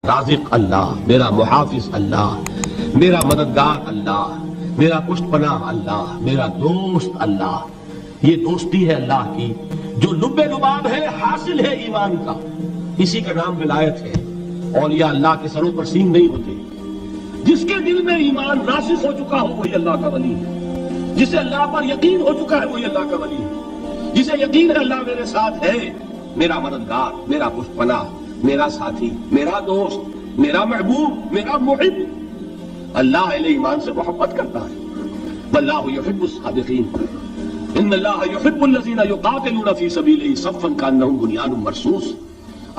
رازق اللہ، میرا محافظ اللہ، میرا مددگار اللہ، میرا پشت پناہ اللہ، میرا دوست اللہ۔ یہ دوستی ہے اللہ کی جو لب لباب ہے، حاصل ہے ایمان کا، اسی کا نام ولایت ہے۔ اولیاء اللہ کے سروں پر سینگ نہیں ہوتے، جس کے دل میں ایمان راسخ ہو چکا ہو وہی اللہ کا ولی ہے، جسے اللہ پر یقین ہو چکا ہے وہی اللہ کا ولی ہے، جسے یقین ہے اللہ میرے ساتھ ہے، میرا مددگار، میرا پشت پناہ، میرا ساتھی، میرا دوست، میرا محبوب، میرا محب۔ اللہ اہل ایمان سے محبت کرتا ہے۔ واللہ یحب الصادقین، ان اللہ یحب الذین یقاتلون فی سبیلہ صفا کانہم بنیان مرصوص۔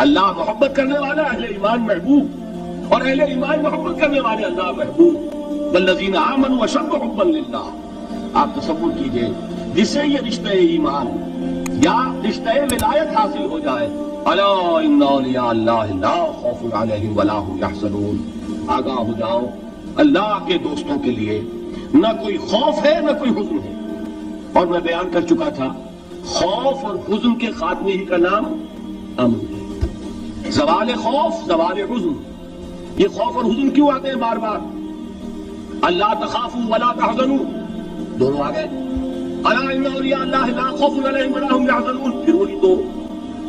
اللہ محبت کرنے والا، اہل ایمان محبوب، اور اہل ایمان محبت کرنے والے اللہ محبوب۔ والذین آمنوا اشد حبا للہ۔ آپ تصور کیجئے جسے یہ رشتہ ایمان یا رشتہ ولایت حاصل ہو جائے، الا ان اولیاء اللہ لا خوف علیہم ولا هم یحزنون، آگاہ ہو جاؤ، اللہ کے دوستوں کے لیے نہ کوئی خوف ہے نہ کوئی حزن ہے۔ اور میں بیان کر چکا تھا، خوف اور حزن کے خاتمے ہی کا نام امن ہے۔ زوال خوف، زوال حزن۔ یہ خوف اور حزن کیوں آتے ہیں بار بار؟ اللہ تخافوا ولا تحزنوا، دونوں آ گئے۔ الا ان اولیاء اللہ لا خوف علیہم ولا هم یحزنون، پھر وہی دو۔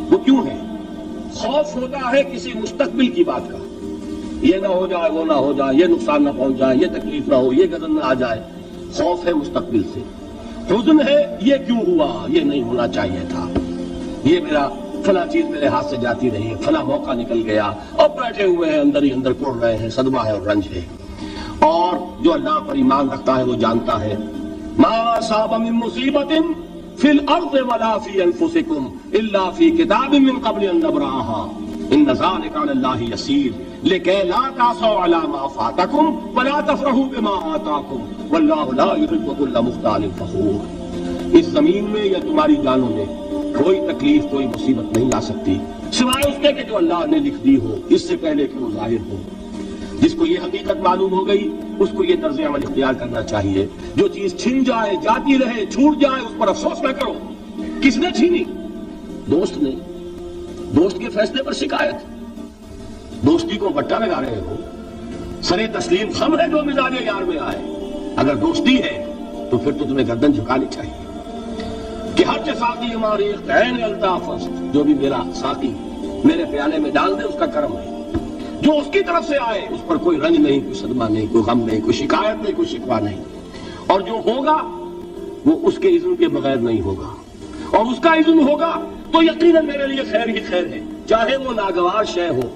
وہ کیوں ہے؟ خوف ہوتا ہے کسی مستقبل کی بات کا، یہ نہ ہو جائے، وہ نہ ہو جائے، یہ نقصان نہ پہنچ جائے، یہ تکلیف نہ ہو، یہ غضب نہ آ جائے۔ خوف ہے مستقبل سے۔ حزن ہے یہ کیوں ہوا، یہ نہیں ہونا چاہیے تھا، یہ میرا فلاں چیز میرے ہاتھ سے جاتی رہی ہے، فلاں موقع نکل گیا، اور بیٹھے ہوئے ہیں اندر ہی اندر کڑ رہے ہیں، صدمہ ہے اور رنج ہے۔ اور جو اللہ پر ایمان رکھتا ہے وہ جانتا ہے ما اصاب من مصیبت فی الارض ولا فی انفسکم الا فی کتاب من قبل ان نبرأها ان ذلک علی اللہ یسیر لکی لا تعصوا علی ما فاتکم ولا تفرحوا بما آتاکم واللہ لا یحب کل مختال فخور۔ اس زمین میں یا تمہاری جانوں میں کوئی تکلیف، کوئی مصیبت نہیں آ سکتی سوائے اس کے کہ جو اللہ نے لکھ دی ہو، اس سے پہلے کہ وہ ظاہر ہو۔ جس کو یہ حقیقت معلوم ہو گئی اس کو یہ طرز عمل اختیار کرنا چاہیے، جو چیز چھن جائے، جاتی رہے، چھوٹ جائے، اس پر افسوس نہ کرو۔ کس نے چھینی؟ دوست نے۔ دوست کے فیصلے پر شکایت، دوستی کو بٹا لگا رہے ہو، سرے تسلیم خم ہے جو مزاج یار میں آئے۔ اگر دوستی ہے تو پھر تو تمہیں گردن جھکانی چاہیے کہ ہر ساقی ہماری عین الطاف، جو بھی میرا ساقی میرے پیالے میں ڈال دے اس کا کرم ہے، جو اس کی طرف سے آئے اس پر کوئی رنج نہیں، کوئی صدمہ نہیں، کوئی غم نہیں، کوئی شکایت نہیں، کوئی شکوہ نہیں، اور جو ہوگا وہ اس کے اذن کے بغیر نہیں ہوگا، اور اس کا اذن ہوگا تو یقیناً میرے لیے خیر ہی خیر ہے، چاہے وہ ناگوار شے ہو،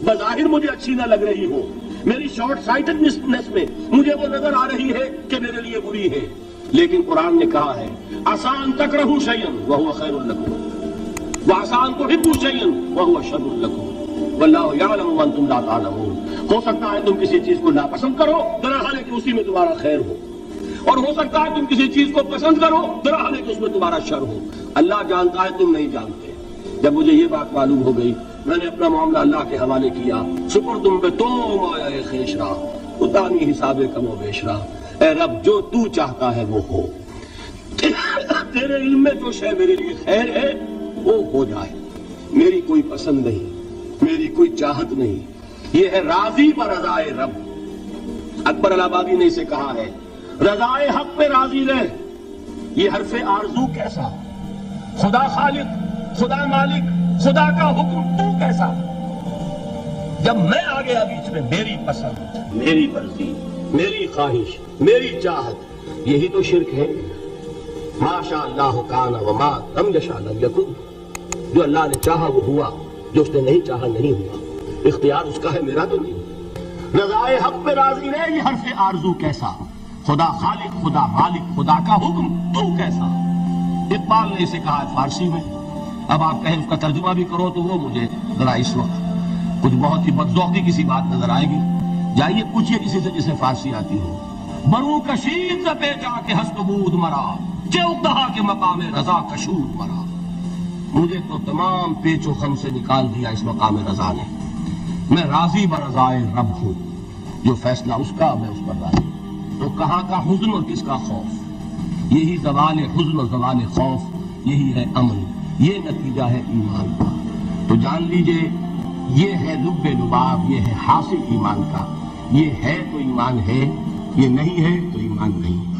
بظاہر مجھے اچھی نہ لگ رہی ہو، میری شارٹ سائٹڈنس میں مجھے وہ نظر آ رہی ہے کہ میرے لیے بری ہے، لیکن قرآن نے کہا ہے عسیٰ ان تکرہوا شیئا وہو خیر لکم وعسیٰ ان تحبوا شیئا وہو شر لکم واللہ یعلم وانتم لا تعلمون۔ ہو سکتا ہے تم کسی چیز کو ناپسند کرو، درحال ہے کہ اسی میں تمہارا خیر ہو، اور ہو سکتا ہے تم کسی چیز کو پسند کرو، درحال ہے کہ اس میں تمہارا شر ہو۔ اللہ جانتا ہے، تم نہیں جانتے۔ جب مجھے یہ بات معلوم ہو گئی میں نے اپنا معاملہ اللہ کے حوالے کیا۔ سپردم پہ تو مایا خیش راہ اتانی حساب کم و بیش راہ، اے رب جو تو چاہتا ہے وہ ہو، تیرے علم میں جو شے میرے لیے خیر ہے وہ ہو جائے، میری کوئی پسند نہیں، میری کوئی چاہت نہیں، یہ ہے راضی برضائے رب۔ اکبر الہآبادی نے اسے کہا ہے رضائے حق پہ راضی رہ۔ یہ حرف آرزو کیسا، خدا خالق، خدا مالک، خدا کا حکم تو کیسا؟ جب میں آ گیا بیچ میں، میری پسند، میری مرضی، میری خواہش، میری چاہت، یہی تو شرک ہے۔ ما شاء اللہ کان وما لم یشاء لم یکن، جو اللہ نے چاہا وہ ہوا، جو اس نے نہیں چاہا نہیں ہوا، اختیار اس کا ہے، میرا تو نہیں۔ رضائے حق پہ راضی رہے، یہ حرف آرزو کیسا، خدا خالق، خدا مالک، خدا کا حکم تو کیسا۔ اقبال نے اسے کہا ہے فارسی میں، اب آپ کہیں اس کا ترجمہ بھی کرو تو وہ مجھے ذرا اس وقت کچھ بہت ہی بدذوقی کسی بات نظر آئے گی۔ جائیے پوچھئے کسی سے جسے فارسی آتی ہو، برو کشید ز پیچا کے ہست بود مرا چو کہا کہ مقام رضا کشود مرا۔ مجھے تو تمام پیچ و خم سے نکال دیا اس مقام رضا نے، میں راضی برضائے رب ہوں، جو فیصلہ اس کا میں اس پر راضی ہوں۔ تو کہاں کا حزن اور کس کا خوف؟ یہی زوال حزن اور زوال خوف، یہی ہے امن، یہ نتیجہ ہے ایمان کا۔ تو جان لیجئے یہ ہے لب لباب، یہ ہے حاصل ایمان کا. یہ ہے تو ایمان ہے، یہ نہیں ہے تو ایمان نہیں.